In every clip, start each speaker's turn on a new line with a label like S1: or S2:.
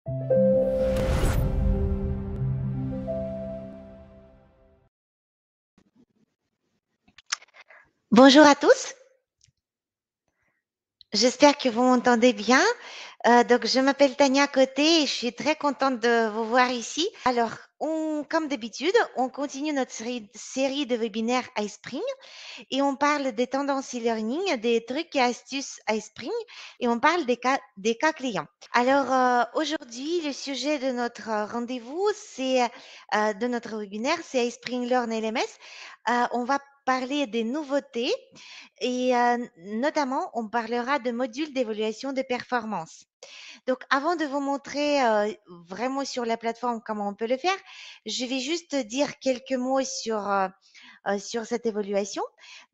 S1: Bonjour à tous, j'espère que vous m'entendez bien. Donc, je m'appelle Tania Côté et je suis très contente de vous voir ici. Alors, comme d'habitude, on continue notre série de webinaires iSpring et on parle des tendances e-learning, des trucs et astuces iSpring et on parle des cas clients. Alors, aujourd'hui, le sujet de notre rendez-vous, de notre webinaire, c'est iSpring Learn LMS. On va parler des nouveautés et notamment, on parlera de modules d'évaluation de performance. Donc, avant de vous montrer vraiment sur la plateforme comment on peut le faire, je vais juste dire quelques mots sur cette évaluation.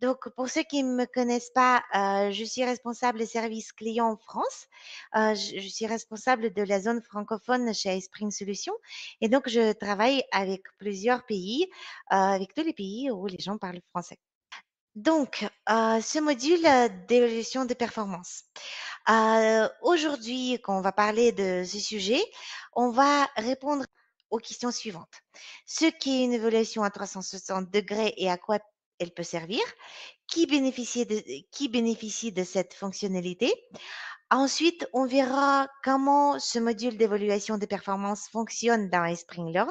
S1: Donc, pour ceux qui ne me connaissent pas, je suis responsable des services clients en France. Je suis responsable de la zone francophone chez iSpring Solutions. Et donc, je travaille avec plusieurs pays, avec tous les pays où les gens parlent français. Donc, ce module d'évaluation de performance. Aujourd'hui, quand on va parler de ce sujet, on va répondre aux questions suivantes. Ce qu'est une évaluation à 360 degrés et à quoi elle peut servir, qui bénéficie de cette fonctionnalité. Ensuite, on verra comment ce module d'évaluation de performance fonctionne dans Spring Learn.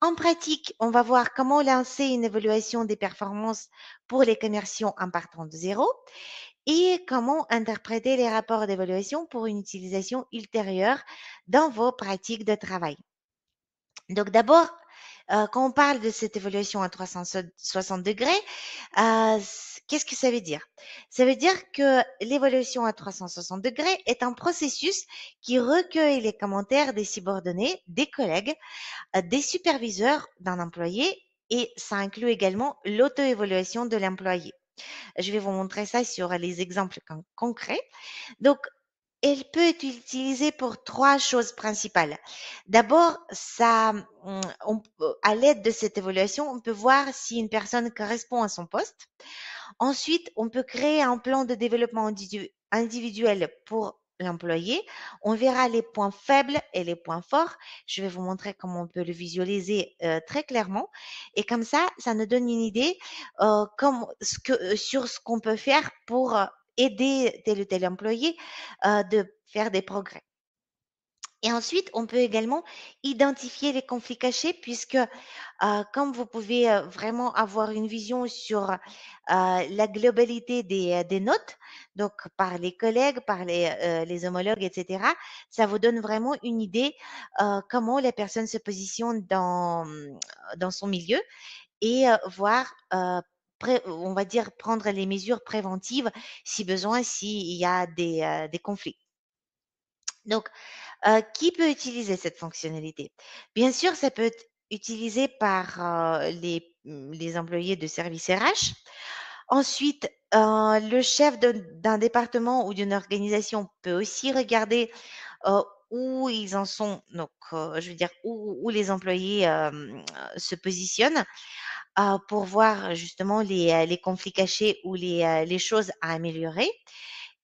S1: En pratique, on va voir comment lancer une évaluation des performances pour les commerciaux en partant de zéro et comment interpréter les rapports d'évaluation pour une utilisation ultérieure dans vos pratiques de travail. Donc d'abord, quand on parle de cette évaluation à 360 degrés, qu'est-ce que ça veut dire? Ça veut dire que l'évaluation à 360 degrés est un processus qui recueille les commentaires des subordonnés, des collègues, des superviseurs d'un employé et ça inclut également l'auto-évaluation de l'employé. Je vais vous montrer ça sur les exemples concrets. Donc, elle peut être utilisée pour trois choses principales. D'abord, à l'aide de cette évaluation, on peut voir si une personne correspond à son poste. Ensuite, on peut créer un plan de développement individuel pour l'employé. On verra les points faibles et les points forts. Je vais vous montrer comment on peut le visualiser très clairement. Et comme ça nous donne une idée sur ce qu'on peut faire pour aider tel ou tel employé de faire des progrès. Et ensuite, on peut également identifier les conflits cachés puisque comme vous pouvez vraiment avoir une vision sur la globalité des notes, donc par les collègues, par les homologues, etc., ça vous donne vraiment une idée comment la personne se positionne dans son milieu et voir, on va dire, prendre les mesures préventives si besoin, s'il y a des conflits. Donc, qui peut utiliser cette fonctionnalité? Bien sûr, ça peut être utilisé par les employés de service RH. Ensuite, le chef d'un département ou d'une organisation peut aussi regarder où ils en sont, donc je veux dire où les employés se positionnent pour voir justement les conflits cachés ou les choses à améliorer.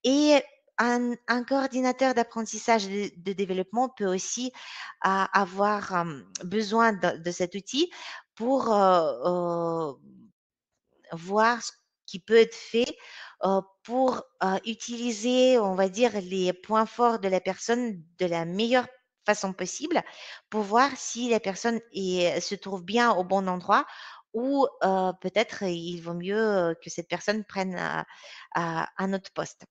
S1: Et un coordinateur d'apprentissage de développement peut aussi avoir besoin de cet outil pour voir ce qui peut être fait pour utiliser, on va dire, les points forts de la personne de la meilleure façon possible pour voir si la personne se trouve bien au bon endroit ou peut-être il vaut mieux que cette personne prenne un autre poste.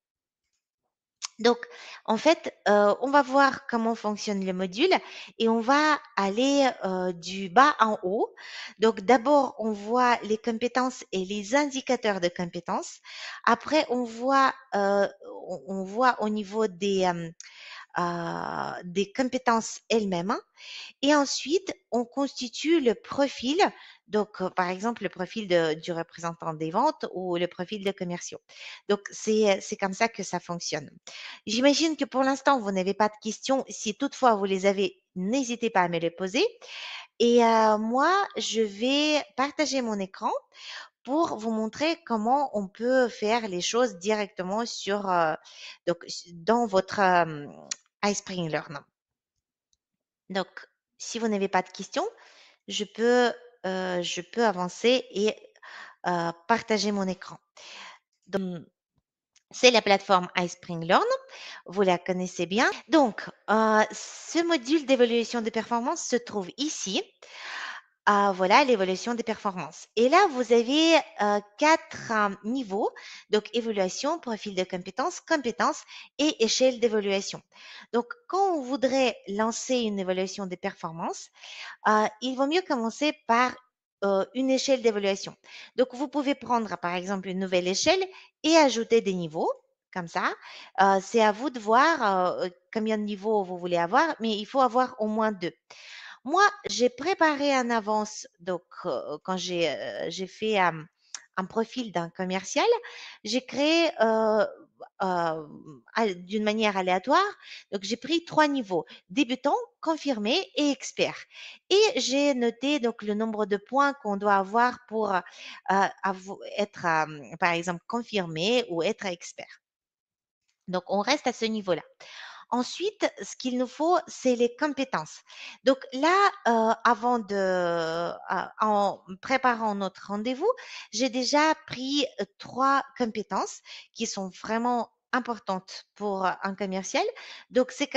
S1: Donc, en fait, on va voir comment fonctionne le module et on va aller du bas en haut. Donc, d'abord, on voit les compétences et les indicateurs de compétences. Après, on voit au niveau des compétences elles-mêmes. Et ensuite, on constitue le profil, donc par exemple le profil du représentant des ventes ou le profil de commerciaux. Donc c'est comme ça que ça fonctionne. J'imagine que pour l'instant, vous n'avez pas de questions. Si toutefois vous les avez, n'hésitez pas à me les poser. Et moi, je vais partager mon écran pour vous montrer comment on peut faire les choses directement dans votre iSpring Learn. Donc, si vous n'avez pas de questions, je peux, je peux avancer et partager mon écran. Donc, c'est la plateforme iSpring Learn, vous la connaissez bien. Donc, ce module d'évaluation de performance se trouve ici. Ah, voilà l'évaluation des performances. Et là, vous avez 4 niveaux, donc évaluation, profil de compétences, compétences et échelle d'évaluation. Donc, quand on voudrait lancer une évaluation des performances, il vaut mieux commencer par une échelle d'évaluation. Donc, vous pouvez prendre, par exemple, une nouvelle échelle et ajouter des niveaux, comme ça. C'est à vous de voir combien de niveaux vous voulez avoir, mais il faut avoir au moins 2. Moi, j'ai préparé en avance, donc quand j'ai fait un profil d'un commercial, j'ai créé d'une manière aléatoire. Donc, j'ai pris 3 niveaux, débutant, confirmé et expert. Et j'ai noté donc le nombre de points qu'on doit avoir pour être, par exemple, confirmé ou être expert. Donc, on reste à ce niveau-là. Ensuite, ce qu'il nous faut, c'est les compétences. Donc là, en préparant notre rendez-vous, j'ai déjà pris 3 compétences qui sont vraiment importantes pour un commercial. Donc c'est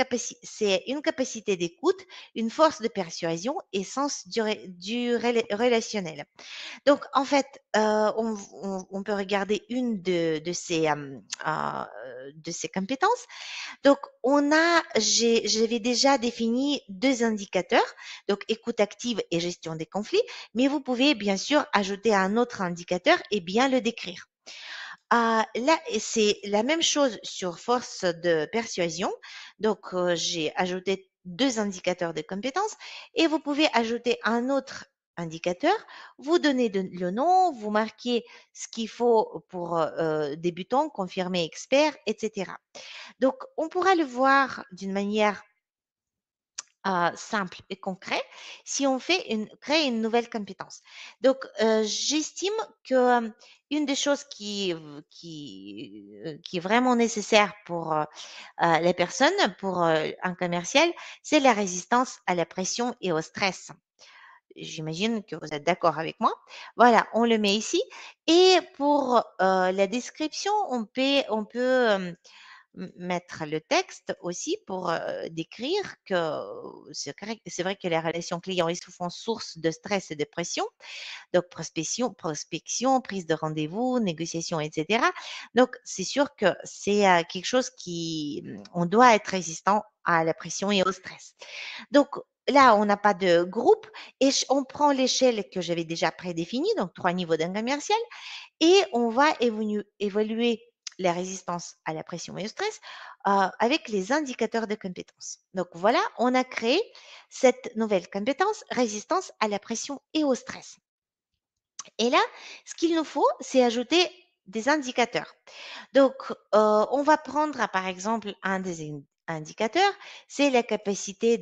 S1: une capacité d'écoute, une force de persuasion et sens du relationnel. Donc en fait, on peut regarder une de ces compétences. Donc, j'avais déjà défini 2 indicateurs, donc écoute active et gestion des conflits, mais vous pouvez bien sûr ajouter un autre indicateur et bien le décrire. Là, c'est la même chose sur force de persuasion. Donc, j'ai ajouté 2 indicateurs de compétences et vous pouvez ajouter un autre indicateur. Vous donnez le nom, vous marquez ce qu'il faut pour débutant, confirmé, expert, etc. Donc, on pourra le voir d'une manière simple et concret si on crée une nouvelle compétence. Donc, j'estime que une des choses qui est vraiment nécessaire pour les personnes, pour un commercial, c'est la résistance à la pression et au stress. J'imagine que vous êtes d'accord avec moi. Voilà, on le met ici. Et pour la description, on peut mettre le texte aussi pour décrire que c'est vrai que les relations clients est souvent source de stress et de pression. Donc, prospection, prise de rendez-vous, négociation, etc. Donc, c'est sûr que c'est quelque chose on doit être résistant à la pression et au stress. Donc, là, on n'a pas de groupe et on prend l'échelle que j'avais déjà prédéfinie, donc 3 niveaux d'un commercial, et on va évaluer la résistance à la pression et au stress avec les indicateurs de compétences. Donc voilà, on a créé cette nouvelle compétence, résistance à la pression et au stress. Et là, ce qu'il nous faut, c'est ajouter des indicateurs. Donc, on va prendre par exemple un des indicateurs, c'est la capacité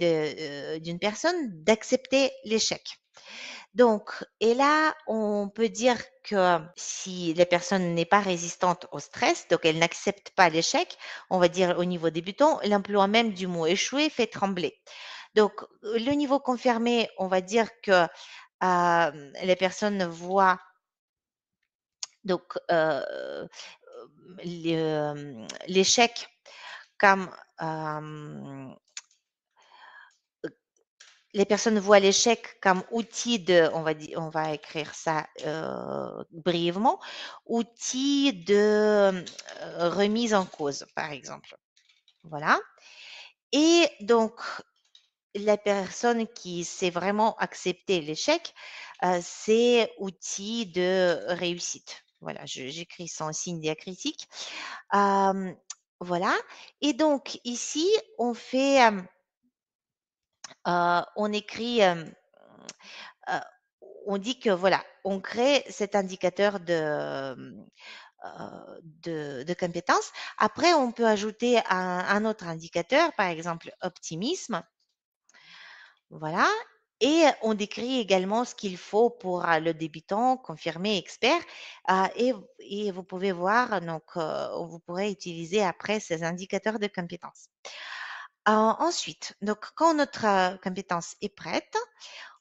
S1: d'une personne d'accepter l'échec. Donc, et là, on peut dire que si la personne n'est pas résistante au stress, donc elle n'accepte pas l'échec, on va dire au niveau débutant, l'emploi même du mot échouer fait trembler. Donc, le niveau confirmé, on va dire que les personnes voient donc l'échec comme les personnes voient l'échec comme outil on va écrire ça brièvement, outil de remise en cause, par exemple. Voilà. Et donc, la personne qui sait vraiment accepter l'échec, c'est outil de réussite. Voilà, j'écris sans signe diacritique. Euh, voilà. Et donc, ici, on écrit Heu, on dit que voilà, on crée cet indicateur de compétences. Après, on peut ajouter un autre indicateur, par exemple optimisme, voilà, et on décrit également ce qu'il faut pour, le débutant, confirmé, expert, et vous pouvez voir donc, vous pourrez utiliser après ces indicateurs de compétences. Ensuite, donc quand notre compétence est prête,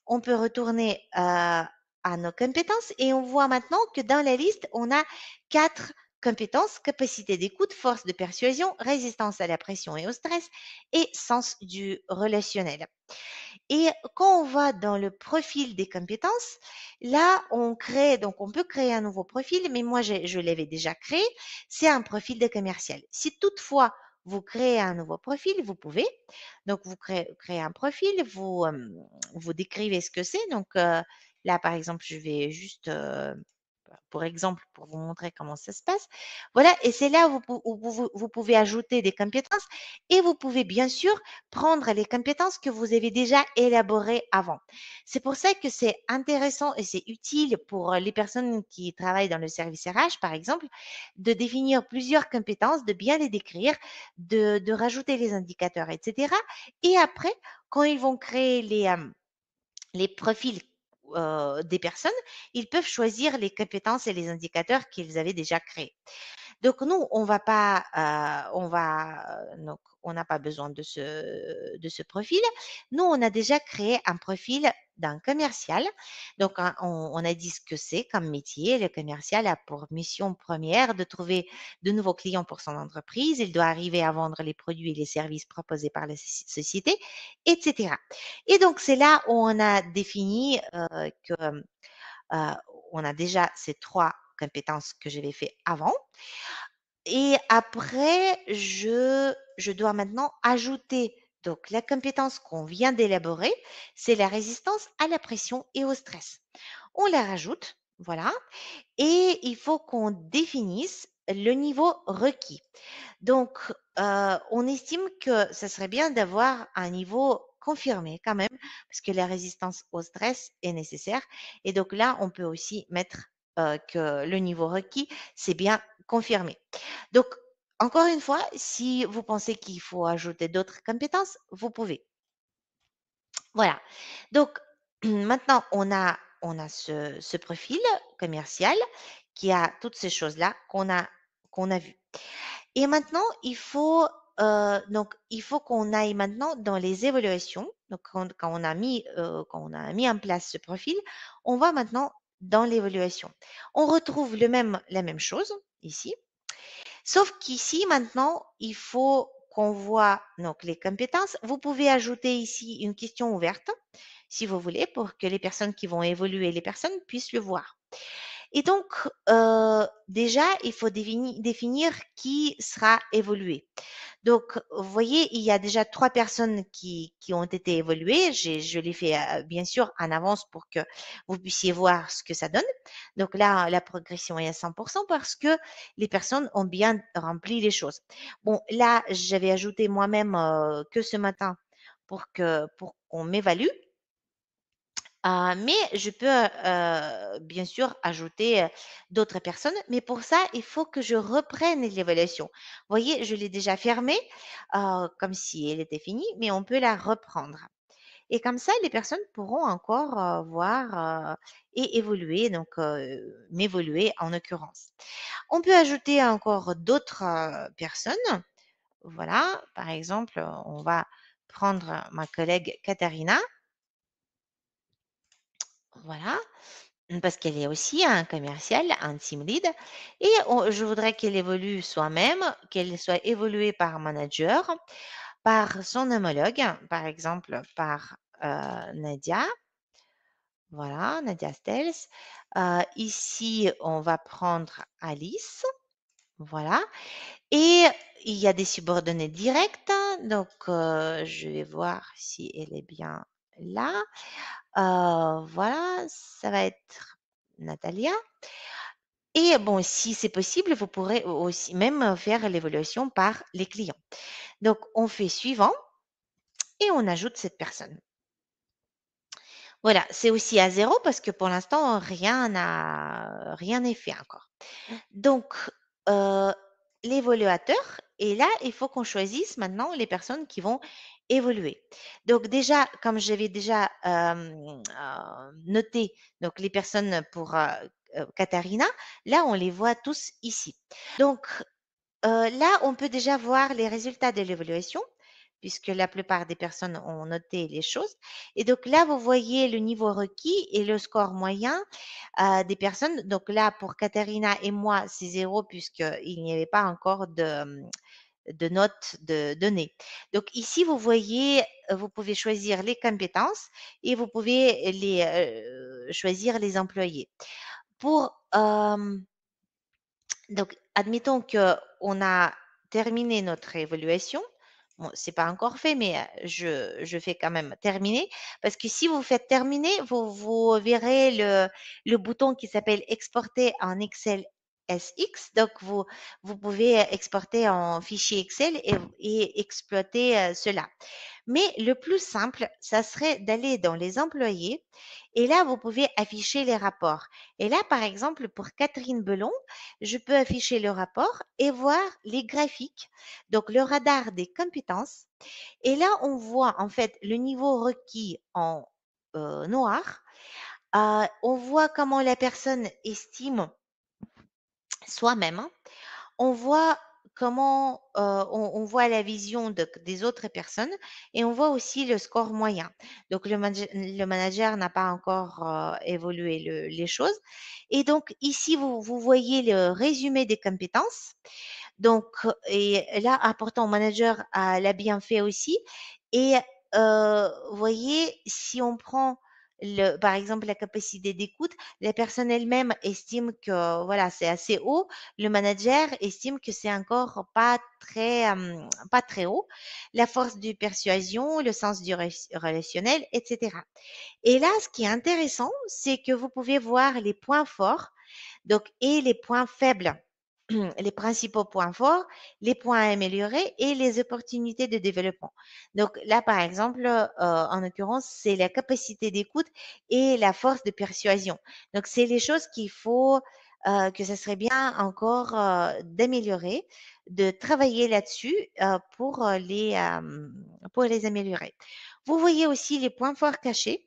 S1: on peut retourner à nos compétences et on voit maintenant que dans la liste, on a 4 compétences: capacité d'écoute, force de persuasion, résistance à la pression et au stress et sens du relationnel. Et quand on va dans le profil des compétences, là, donc on peut créer un nouveau profil, mais moi, je l'avais déjà créé. C'est un profil de commercial. Si toutefois, vous créez un nouveau profil, vous pouvez. Donc, vous créez un profil, vous décrivez ce que c'est. Donc, là, par exemple, je vais juste, pour exemple, pour vous montrer comment ça se passe. Voilà, et c'est là où vous pouvez ajouter des compétences et vous pouvez bien sûr prendre les compétences que vous avez déjà élaborées avant. C'est pour ça que c'est intéressant et c'est utile pour les personnes qui travaillent dans le service RH, par exemple, de définir plusieurs compétences, de bien les décrire, de rajouter les indicateurs, etc. Et après, quand ils vont créer les profils des personnes, ils peuvent choisir les compétences et les indicateurs qu'ils avaient déjà créés. Donc nous, on va pas, donc on n'a pas besoin de ce profil. Nous, on a déjà créé un profil d'un commercial. Donc on a dit ce que c'est comme métier. Le commercial a pour mission première de trouver de nouveaux clients pour son entreprise. Il doit arriver à vendre les produits et les services proposés par la société, etc. Et donc c'est là où on a défini que on a déjà ces 3 compétences que j'avais fait avant. Et après, je dois maintenant ajouter donc la compétence qu'on vient d'élaborer, c'est la résistance à la pression et au stress. On la rajoute, voilà, et il faut qu'on définisse le niveau requis. Donc, on estime que ça serait bien d'avoir un niveau confirmé quand même, parce que la résistance au stress est nécessaire. Et donc là, on peut aussi mettre que le niveau requis, c'est bien confirmé. Donc, encore une fois, si vous pensez qu'il faut ajouter d'autres compétences, vous pouvez. Voilà. Donc, maintenant, on a ce profil commercial qui a toutes ces choses-là qu'on a vues. Et maintenant, il faut qu'on aille maintenant dans les évaluations. Donc, quand on a mis en place ce profil, on va maintenant dans l'évaluation. On retrouve la même chose ici. Sauf qu'ici, maintenant, il faut qu'on voit donc les compétences. Vous pouvez ajouter ici une question ouverte, si vous voulez, pour que les personnes qui vont évoluer, les personnes puissent le voir. Et donc, déjà, il faut définir qui sera évolué. Donc, vous voyez, il y a déjà 3 personnes qui ont été évoluées. Je l'ai fait, bien sûr en avance pour que vous puissiez voir ce que ça donne. Donc là, la progression est à 100 parce que les personnes ont bien rempli les choses. Bon, là, j'avais ajouté moi-même, que ce matin pour qu'on m'évalue. Mais je peux, bien sûr ajouter, d'autres personnes, mais pour ça, il faut que je reprenne l'évaluation. Vous voyez, je l'ai déjà fermée, comme si elle était finie, mais on peut la reprendre et comme ça, les personnes pourront encore, voir, et évoluer, donc m'évoluer en l'occurrence. On peut ajouter encore d'autres, personnes. Voilà, par exemple, on va prendre ma collègue Katharina. Voilà. Parce qu'elle est aussi un commercial, un team lead et je voudrais qu'elle évolue soi-même, qu'elle soit évoluée par un manager, par son homologue, par exemple par, Nadia. Voilà, Nadia Stels. Ici, on va prendre Alice, voilà et il y a des subordonnés directs, donc je vais voir si elle est bien là. Voilà, ça va être Natalia. Et bon, si c'est possible, vous pourrez aussi même faire l'évaluation par les clients. Donc, on fait suivant et on ajoute cette personne. Voilà, c'est aussi à zéro parce que pour l'instant, rien n'est fait encore. Donc, heu, l'évaluateur et là, il faut qu'on choisisse maintenant les personnes qui vont évoluer. Donc déjà, comme j'avais déjà, noté donc les personnes pour, Katharina, là, on les voit tous ici. Donc, là, on peut déjà voir les résultats de l'évaluation puisque la plupart des personnes ont noté les choses. Et donc là, vous voyez le niveau requis et le score moyen des personnes. Donc là, pour Katharina et moi, c'est 0 puisqu'il n'y avait pas encore de notes de données. Donc ici, vous voyez, vous pouvez choisir les compétences et vous pouvez choisir les employés. Pour, donc, admettons qu'on a terminé notre évaluation. Bon, c'est pas encore fait, mais je fais quand même terminer. Parce que si vous faites terminer, vous verrez le bouton qui s'appelle exporter en Excel SX. Donc, vous pouvez exporter en fichier Excel et exploiter cela. Mais le plus simple, ça serait d'aller dans les employés et là, vous pouvez afficher les rapports. Et là, par exemple, pour Catherine Belon, je peux afficher le rapport et voir les graphiques, donc le radar des compétences. Et là, on voit en fait le niveau requis en noir. On voit comment la personne estime soi-même, hein. On voit comment on voit la vision des autres personnes et on voit aussi le score moyen. Donc le manager n'a pas encore évolué les choses. Et donc ici, vous voyez le résumé des compétences. Donc, et là, important manager l'a bien fait aussi. Et vous voyez, si on prend par exemple la capacité d'écoute, la personne elle-même estime que voilà, c'est assez haut. Le manager estime que c'est encore pas très haut. La force de persuasion, le sens du relationnel, etc. Et là, ce qui est intéressant, c'est que vous pouvez voir les points forts donc, et les points faibles, les principaux points forts, les points à améliorer et les opportunités de développement. Donc là, par exemple, en l'occurrence, c'est la capacité d'écoute et la force de persuasion. Donc, c'est les choses qu'il faut, que ça serait bien encore d'améliorer, de travailler là-dessus pour les améliorer. Vous voyez aussi les points forts cachés.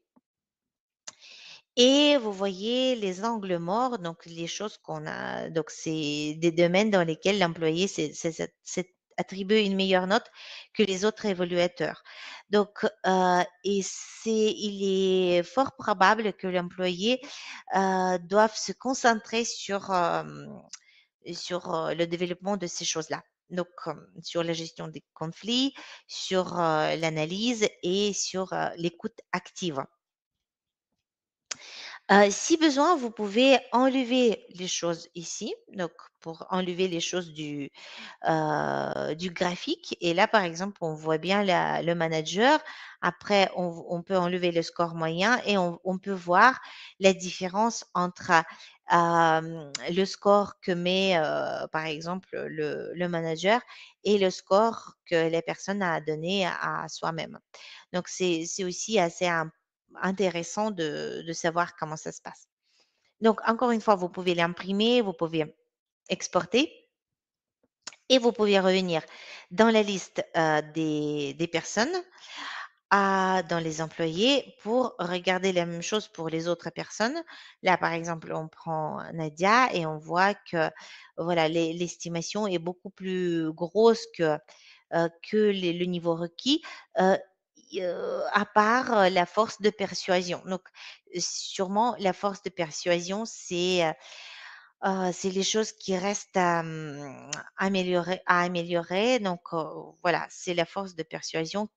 S1: Et vous voyez les angles morts, donc les choses qu'on a, donc c'est des domaines dans lesquels l'employé s'est attribué une meilleure note que les autres évaluateurs. Donc, il est fort probable que l'employé doive se concentrer sur le développement de ces choses-là. Donc, sur la gestion des conflits, sur l'analyse et sur l'écoute active. Si besoin, vous pouvez enlever les choses ici, donc pour enlever les choses du graphique et là, par exemple, on voit bien le manager. Après, on peut enlever le score moyen et on peut voir la différence entre, le score que met, par exemple, le manager et le score que la personne a donné à soi-même. Donc c'est aussi assez intéressant de savoir comment ça se passe. Donc encore une fois, vous pouvez l'imprimer, vous pouvez exporter et vous pouvez revenir dans la liste, des personnes, dans les employés pour regarder la même chose pour les autres personnes. Là, par exemple, on prend Nadia et on voit que voilà, l'estimation est beaucoup plus grosse que le niveau requis, heu, à part, la force de persuasion. Donc, sûrement la force de persuasion, c'est les choses qui restent à améliorer. Donc, voilà, c'est la force de persuasion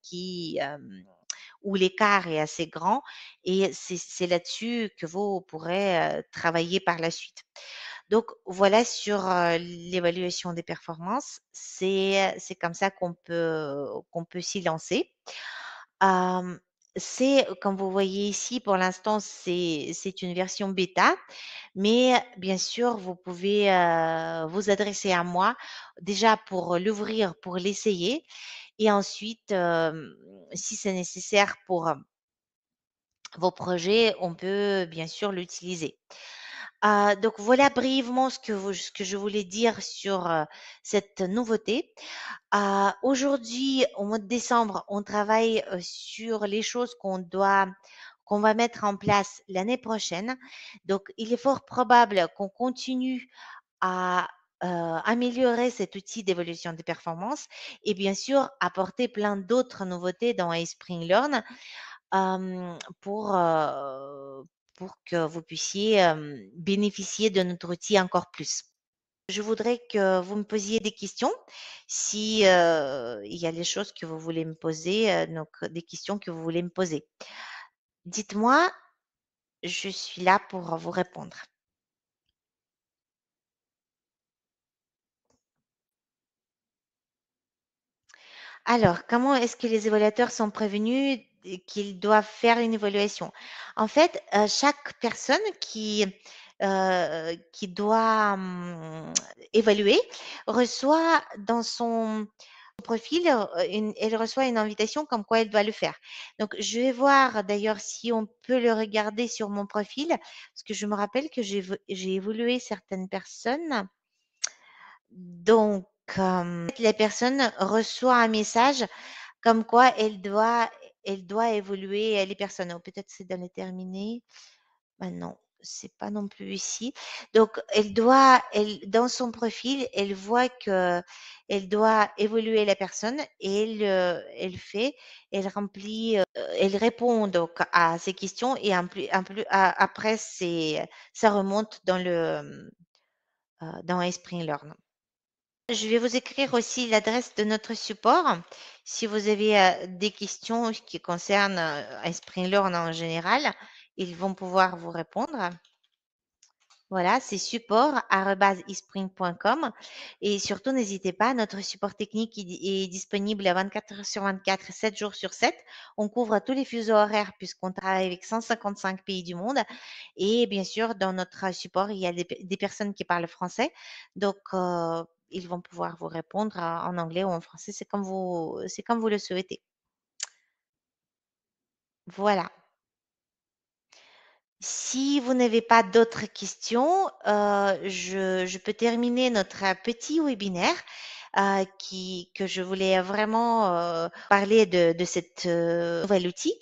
S1: où l'écart est assez grand et c'est là-dessus que vous pourrez, travailler par la suite. Donc voilà sur, l'évaluation des performances, c'est comme ça qu'on peut s'y lancer. Hem, comme vous voyez ici, pour l'instant, c'est une version bêta, mais bien sûr, vous pouvez, vous adresser à moi déjà pour l'ouvrir, pour l'essayer et ensuite, si c'est nécessaire pour, vos projets, on peut bien sûr l'utiliser. Donc voilà brièvement ce que je voulais dire sur, cette nouveauté. Aujourd'hui, au mois de décembre, on travaille, sur les choses qu'on va mettre en place l'année prochaine. Donc il est fort probable qu'on continue à améliorer cet outil d'évolution des performances et bien sûr apporter plein d'autres nouveautés dans iSpring Learn, pour, pour que vous puissiez, bénéficier de notre outil encore plus. Je voudrais que vous me posiez des questions si, il y a des choses que vous voulez me poser, donc des questions que vous voulez me poser. Dites-moi, je suis là pour vous répondre. Alors, comment est-ce que les évaluateurs sont prévenus qu'ils doivent faire une évaluation? En fait, chaque personne qui doit, évaluer reçoit dans son profil, elle reçoit une invitation comme quoi elle doit le faire. Donc je vais voir d'ailleurs si on peut le regarder sur mon profil, parce que je me rappelle que j'ai évolué certaines personnes. Donc, la personne reçoit un message comme quoi elle doit évoluer, les personnes. Oh, peut-être c'est dans les terminés. Ah non, c'est pas non plus ici. Donc dans son profil, elle voit que elle doit évoluer la personne et elle remplit, elle répond donc à ces questions et après ça remonte dans Esprit Learn. Je vais vous écrire aussi l'adresse de notre support. Si vous avez des questions qui concernent Esprit Learn en général, ils vont pouvoir vous répondre. Voilà, c'est support@ispring.com et surtout n'hésitez pas, notre support technique est disponible à 24 heures sur 24, 7 jours sur 7. On couvre tous les fuseaux horaires puisqu'on travaille avec 155 pays du monde et bien sûr, dans notre support, il y a des personnes qui parlent français. Donc, ils vont pouvoir vous répondre en anglais ou en français, c'est comme vous le souhaitez. Voilà. Si vous n'avez pas d'autres questions, je peux terminer notre petit webinaire que je voulais vraiment parler de cette nouvel outil.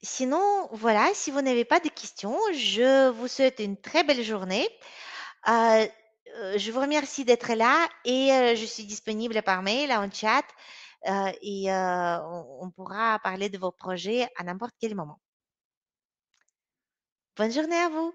S1: Sinon, voilà, si vous n'avez pas de questions, je vous souhaite une très belle journée. Euh, je vous remercie d'être là et je suis disponible par mail, en chat et on pourra parler de vos projets à n'importe quel moment. Bonne journée à vous.